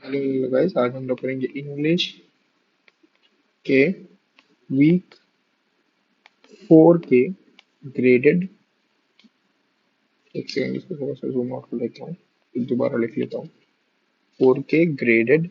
Hello guys, आज हम लोग करेंगे इंग्लिश के वीक 4 के ग्रेडेड। एक सेकंड, इसको थोड़ा सा जूम आउट कर लेता हूँ, फिर दोबारा लिख लेता हूँ। 4 के ग्रेडेड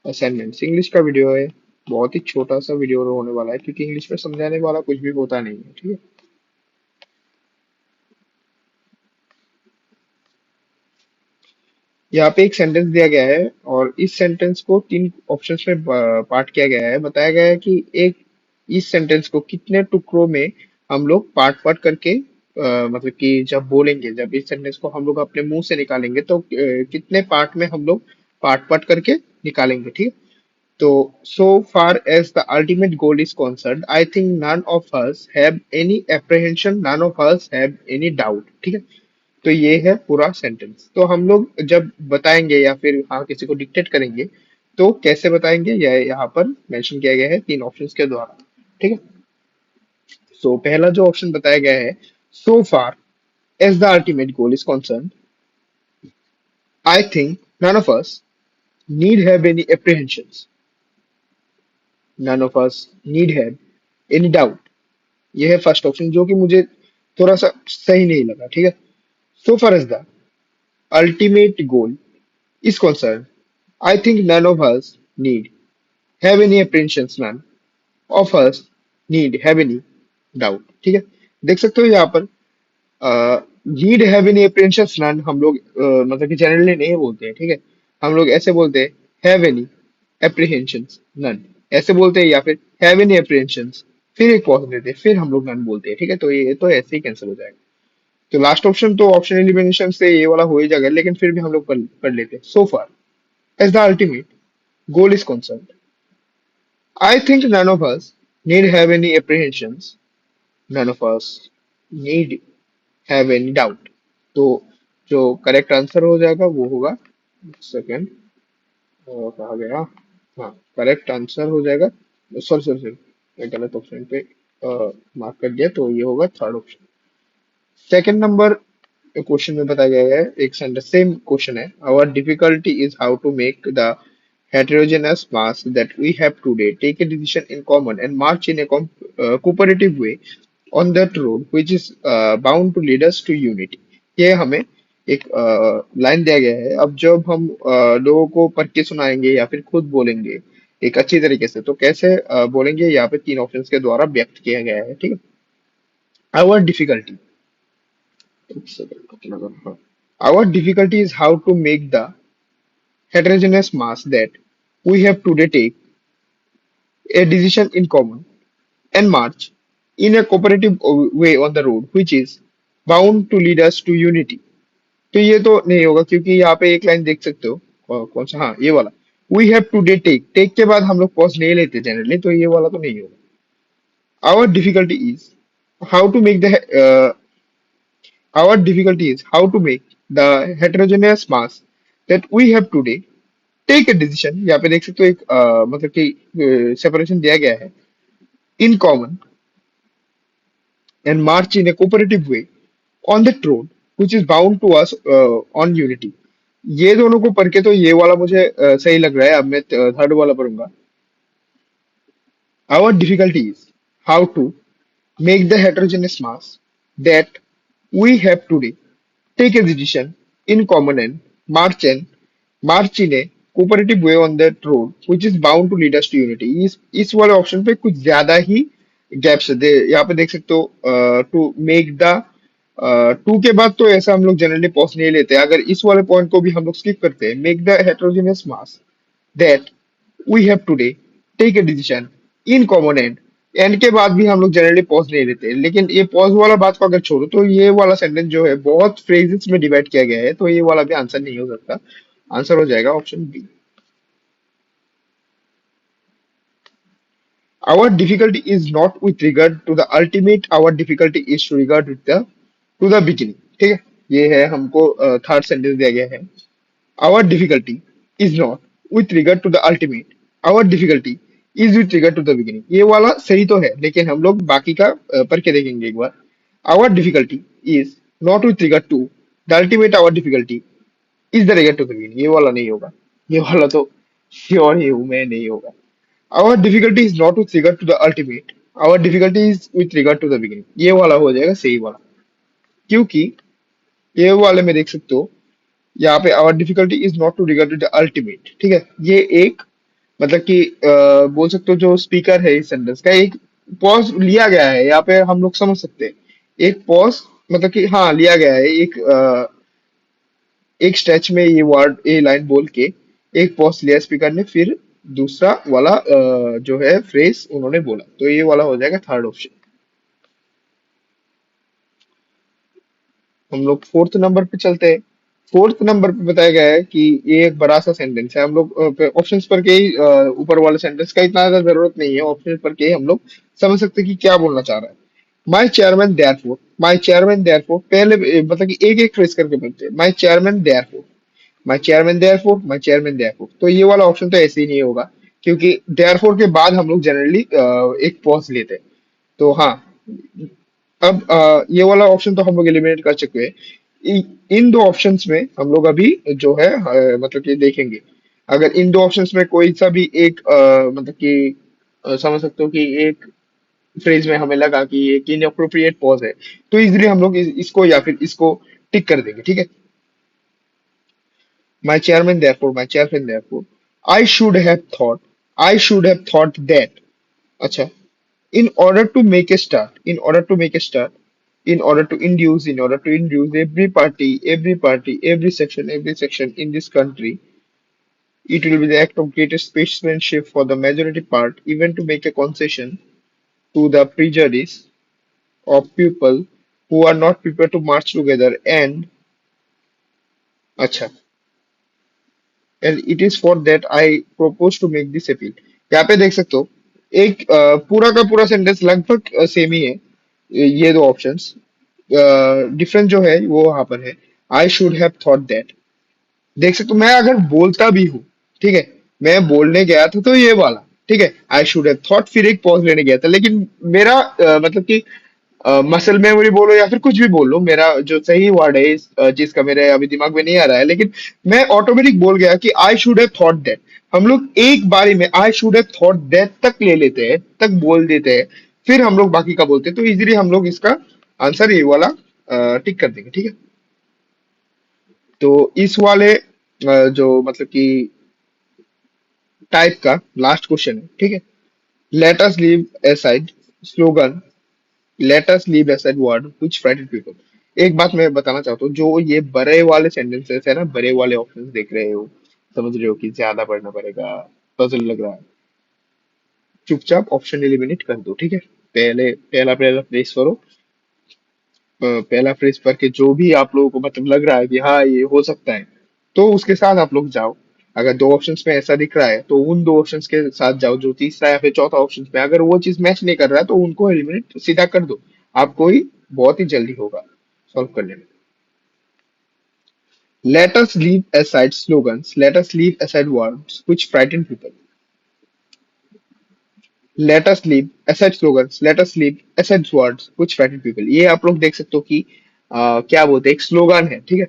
असाइनमेंट्स इंग्लिश का वीडियो है। बहुत ही छोटा सा वीडियो होने वाला है क्योंकि इंग्लिश में समझाने वाला कुछ भी होता नहीं है। ठीक है, यहाँ पे एक सेंटेंस दिया गया है और इस सेंटेंस को तीन ऑप्शंस में पार्ट किया गया है। बताया गया है कि एक इस सेंटेंस को कितने टुकड़ों में हम लोग पार्ट पार्ट करके मतलब कि जब बोलेंगे, जब इस सेंटेंस को हम लोग अपने मुंह से निकालेंगे तो कितने पार्ट में हम लोग पार्ट पार्ट करके निकालेंगे। ठीक है, तो so far as the ultimate goal is concerned, I think none of us have any apprehension, none of us have any doubt। ठीक है, तो ये है पूरा सेंटेंस। तो हम लोग जब बताएंगे या फिर हाँ किसी को डिक्टेट करेंगे तो कैसे बताएंगे, यह यहाँ पर मेंशन किया गया है तीन ऑप्शंस के द्वारा। ठीक है, सो पहला जो ऑप्शन बताया गया है, so far as the ultimate goal is concern, I think none of us need have any apprehensions, none of us need have any doubt. ये है फर्स्ट ऑप्शन जो कि मुझे थोड़ा सा सही नहीं लगा। ठीक है, so far as the ultimate goal is concerned, I think none of us need have any apprehensions, none of us need have any doubt। ठीक है, देख सकते हो यहाँ पर need have any apprehensions none हम लोग मतलब कि जनरली नहीं बोलते हैं। ठीक है, हम लोग ऐसे बोलते हैं हैव एनी apprehensions none, ऐसे बोलते हैं, या फिर हैव एनी apprehensions फिर एक पॉज देते हैं, फिर हम लोग none बोलते हैं। ठीक है, तो ये तो ऐसे ही कैंसिल हो जाएगा। तो लास्ट ऑप्शन तो ऑप्शन एलिमिनेशन से ये वाला हो ही जाएगा, लेकिन फिर भी हम लोग कर लेते हैं। सो फार as the ultimate goal is concerned, I think none of us need have any apprehensions. None of us need have any doubt। तो जो करेक्ट आंसर हो जाएगा वो होगा, सेकंड कहा गया, हाँ करेक्ट आंसर हो जाएगा, सॉरी सॉरी सॉरी, मैं गलत ऑप्शन पे मार्क कर दिया, तो ये होगा third option. Second number question में बताया गया है, एक सेंटेंस सेम क्वेश्चन है, our difficulty is how to make the heterogeneous mass that we have today take a decision in common and march in a cooperative way on that road which is bound to lead us to unity। ये हमें एक line दिया गया है। अब जब हम लोगों को पढ़ के सुनाएंगे या फिर खुद बोलेंगे एक अच्छी तरीके से, तो कैसे बोलेंगे, यहाँ पे तीन ऑप्शंस के द्वारा व्यक्त किया गया है। ठीक है, our difficulty, our difficulty is how to make the heterogeneous mass that we have today take a decision in common and march in a cooperative way on the road which is bound to lead us to unity। तो ये तो नहीं होगा क्योंकि यहाँ पे एक line देख सकते हो, कौन सा, हाँ ये वाला, we have today take, take के बाद हम लोग पॉज नहीं लेते जनरली, तो ये वाला तो नहीं होगा। Our difficulty is how to make the our difficulty is how to make the heterogeneous mass that we have today take a decision। यहाँ पे देख सकते हो एक मतलब कि सेपरेशन दिया गया है, in common and march in a cooperative way on that road which is bound to us on unity। ये दोनों को पढ़ के तो ये वाला मुझे सही लग रहा है। अब मैं थर्ड वाला पढ़ूंगा, our difficulty is how to make the heterogeneous mass that we have today take a decision in common and march in a cooperative way on that road which is bound to lead us to unity। इस वाले option पे कुछ ज्यादा ही gaps दे, यहाँ पे देख सकते हो टू मेक द, टू के बाद तो ऐसा हम लोग जनरली पॉज नहीं लेते। अगर इस वाले पॉइंट को भी हम लोग स्किप करते हैं, make the heterogeneous mass that we have today take a decision in common end के बाद भी हम लोग जनरली पॉज नहीं लेते। लेकिन ये पॉज वाला बात को अगर छोड़ो तो ये वाला सेंटेंस जो है बहुत फ्रेजेस में डिवाइड किया गया है, तो ये वाला भी आंसर नहीं हो सकता। आंसर हो जाएगा option B. Our difficulty is not with regard to the ultimate, our difficulty is to regard with the to the beginning। ठीक है, ये है हमको थर्ड सेंटेंस दिया गया है, our difficulty is not with regard to the ultimate, our difficulty is with regard to the beginning। ये वाला सही तो है, लेकिन हम लोग बाकी का पढ़ के देखेंगे एक बार। Our difficulty is not with regard to the ultimate, our difficulty is the regard to the beginning, ये वाला नहीं होगा। ये वाला तो श्योर ही हूं मैं, नहीं होगा। Our difficulty is not with regard to the ultimate, our difficulty is with regard to the beginning, ये वाला हो जाएगा सही वाला। क्योंकि ये वाले में देख सकते हो, यहाँ पे our difficulty is not to regard to the ultimate, ठीक है। ये एक मतलब कि बोल सकते हो जो स्पीकर है इस सेंटेंस का, एक पॉज लिया गया है यहाँ पे, हम लोग समझ सकते हैं। एक पॉज मतलब कि हाँ लिया गया है, एक स्ट्रेच में ये वर्ड ये लाइन बोल के एक पॉज लिया स्पीकर ने, फिर दूसरा वाला जो है फ्रेज उन्होंने बोला, तो ये वाला हो जाएगा थर्ड ऑप्शन। हम लोग फोर्थ नंबर पे चलते हैं। फोर्थ नंबर पे बताया गया है कि ये एक बड़ा सा सेंटेंस है, हम लोग ऑप्शंस पर के ही ऊपर वाले सेंटेंस का इतना ज्यादा जरूरत नहीं है, ऑप्शन पर के ही हम लोग समझ सकते हैं कि क्या बोलना चाह रहा है। माई चेयरमैन देयरफॉर, पहले मतलब कि एक एक फ्रेज करके बोलते हैं, माई चेयरमैन देयरफॉर, माई चेयरमैन देयरफॉर, माई चेयरमैन देयरफॉर, तो ये वाला ऑप्शन तो ऐसे ही नहीं होगा, क्योंकि देयरफॉर के बाद हम लोग जनरली एक पॉज लेते हैं। तो हाँ, अब ये वाला ऑप्शन तो हम लोग एलिमिनेट कर चुके हैं। इन दो ऑप्शंस में हम लोग अभी जो है मतलब कि देखेंगे, अगर इन दो ऑप्शंस में कोई सा भी एक मतलब कि समझ सकते हो कि एक फ्रेज में हमें लगा कि ये इनअप्रोप्रिएट पॉज है, तो इजीली हम लोग इसको या फिर इसको टिक कर देंगे, ठीक है। My chairman therefore, I should have thought, I should have thought that, अच्छा, in order to induce every section in this country, it will be the act of greatest statesmanship for the majority part, even to make a concession to the prejudice of people who are not prepared to march together, and अच्छा, and it is for that I propose to make this appeal। यहाँ पे देख सकते हो, एक पूरा का पूरा सेंटेंस लगभग सेम ही है, ये दो ऑप्शंस, डिफरेंस जो है वो वहां पर है। आई शुड हैव थॉट दैट, देख सकते हो, मैं अगर बोलता भी हूँ, ठीक है, मैं बोलने गया था तो ये वाला, ठीक है, आई शुड हैव थॉट, फिर एक पॉज लेने गया था, लेकिन मेरा मतलब कि मसल मेमोरी बोलो या फिर कुछ भी बोल लो, मेरा जो सही वर्ड है इस चीज का मेरे अभी दिमाग में नहीं आ रहा है, लेकिन मैं ऑटोमेटिक बोल गया कि आई शुड हैव थॉट दैट। हम लोग एक बारी में आई शुड हैव थॉट दैट तक ले लेते हैं, तक बोल देते हैं, फिर हम लोग बाकी का बोलते हैं, तो इजीली हम लोग इसका आंसर ये वाला टिक कर देंगे, ठीक है। तो इस वाले जो मतलब कि टाइप का लास्ट क्वेश्चन है, ठीक है। Let us leave aside slogan, let us leave aside word which frighten people. एक बात मैं बताना चाहता हूँ, जो ये बड़े वाले सेंटेंसेस है ना, बड़े वाले ऑप्शंस देख रहे हो, समझ रहे हो कि ज्यादा पढ़ना पड़ेगा, पजल लग रहा है, चुपचाप ऑप्शन एलिमिनेट कर दो, ठीक है। पहले पहला पहला प्लेस करो, पहला फ्रेज पढ़ के जो भी आप लोगों को मतलब लग रहा है कि हाँ ये हो सकता है, तो उसके साथ आप लोग जाओ। अगर दो ऑप्शंस में ऐसा दिख रहा है तो उन दो ऑप्शंस के साथ जाओ, जो तीसरा या फिर चौथा ऑप्शन में अगर वो चीज मैच नहीं कर रहा है तो उनको एलिमिनेट सीधा कर दो, आपको ही बहुत ही जल्दी होगा सॉल्व करने में। Let us leave aside slogans, let us leave aside words which frighten people, let us leave aside slogans, let us leave aside words which frighten people, ये आप लोग देख सकते हो कि क्या बोलते हैं, एक स्लोगन है, ठीक है।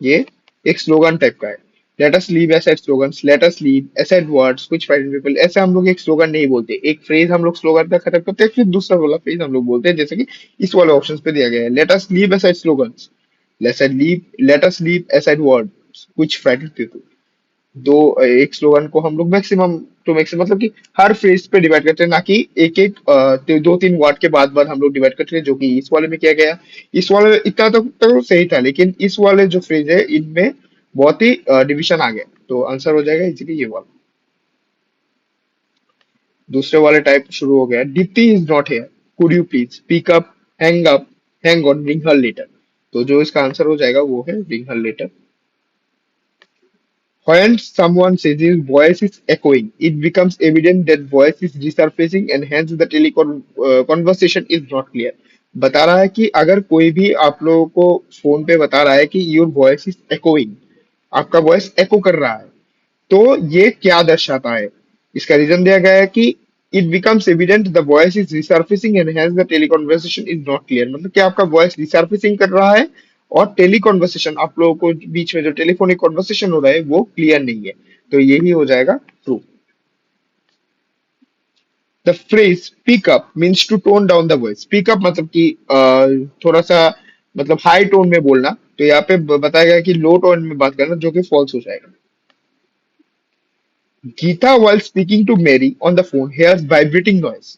ये एक स्लोगन टाइप का है। Let us leave aside slogans, let us leave aside words which frighten people, ऐसे हम लोग एक स्लोगन नहीं बोलते, एक फ्रेज हम लोग स्लोगन तक खत्म करते हैं, फिर दूसरा वाला फ्रेज हम लोग बोलते हैं, जैसे कि इस वाले ऑप्शन पे दिया गया है, let us leave aside slogans, let us leave aside words which frighten people. दो एक स्लोगन को हम लोग मैक्सिमम टू मैक्सिमम मतलब कि हर फ्रेज पे डिवाइड करते हैं, ना कि एक एक दो तीन वर्ड के बाद बाद हम लोग डिवाइड करते हैं, जो कि इस वाले में किया गया। इस वाले में इतना तो सही था, लेकिन इस वाले जो फ्रेज है इनमें बहुत ही डिवीजन आ गया, तो आंसर हो जाएगा इजीली ये वाला। दूसरे वाले टाइप शुरू हो गया, Deepti is not here, could you please pick up hang on ring her letter, तो जो इसका आंसर हो जाएगा वो है ring her letter. When someone says his voice is echoing, it becomes evident that voice is resurfacing and hence the conversation is not clear। बता रहा है कि अगर कोई भी आप लोगों को फोन पे बता रहा है कि योर वॉइस इज echoing, आपका वॉइस एको कर रहा है, तो ये क्या दर्शाता है। इसका रीजन दिया गया है कि it becomes evident the voice is resurfacing and hence the teleconversation is not clear, मतलब कि आपका वॉइस रिसर्फेसिंग कर रहा है और टेली कॉन्वर्सेशन, आप लोगों को बीच में जो टेलीफोनिक कॉन्वर्सेशन हो रहा है वो क्लियर नहीं है, तो यही हो जाएगा true. The phrase speak up means to tone down the voice. Speak up मतलब कि थोड़ा सा मतलब हाई टोन में बोलना, तो यहाँ पे बताया गया कि लो टोन में बात करना, जो कि फॉल्स हो जाएगा। Gita while speaking to Mary on the phone hears vibrating noise.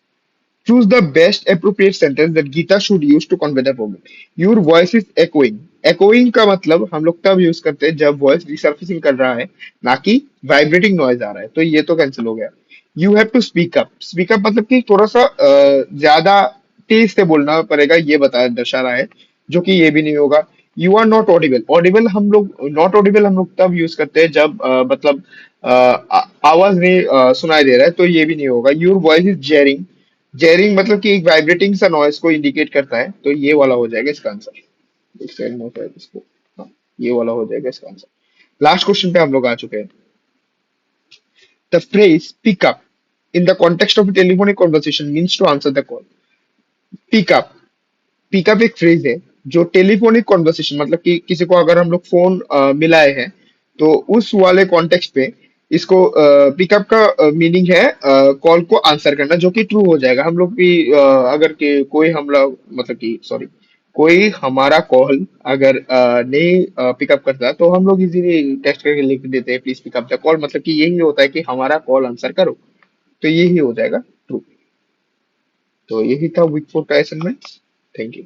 Choose the best appropriate sentence that Geeta should use to convey the problem. Your voice is echoing. Echoing का मतलब हम लोग तब यूज करते हैं जब वॉइस रिसर्फेसिंग कर रहा है, ना कि वाइब्रेटिंग नॉइज आ रहा है, तो ये तो कैंसिल हो गया। You have to speak up. Speak up मतलब कि थोड़ा सा ज्यादा तेज से बोलना पड़ेगा, ये बताया दर्शा रहा है, जो कि ये भी नहीं होगा। You are not audible. Audible हम लोग, नॉट ऑडिबल हम लोग तब यूज करते हैं जब मतलब आवाज नहीं सुनाई दे रहा है, तो ये भी नहीं होगा। Your voice is jarring. Jarring मतलब कि एक वाइब्रेटिंग सा नॉइज को इंडिकेट करता है, तो ये वाला हो जाएगा इसका आंसर। एक सेकंड में शायद इसको, हाँ, ये वाला हो जाएगा इसका आंसर। लास्ट क्वेश्चन पे हम लोग आ चुके हैं। The phrase pick up in the context of telephonic conversation means to answer the call. Pick up, pickup एक फ्रेज है जो टेलीफोनिक कॉन्वर्सेशन, मतलब कि किसी को अगर हम लोग फोन मिलाए हैं, तो उस वाले कॉन्टेक्स्ट पे इसको पिकअप का मीनिंग है कॉल को आंसर करना, जो कि ट्रू हो जाएगा। हम लोग भी अगर कोई हम लोग मतलब कि सॉरी, कोई हमारा कॉल अगर नहीं पिकअप करता, तो हम लोग इजीली टेक्स्ट करके लिख देते हैं प्लीज पिकअप द कॉल, मतलब कि यही होता है कि हमारा कॉल आंसर करो, तो यही हो जाएगा ट्रू। तो यही था वीक 4 का असाइनमेंट। Thank you.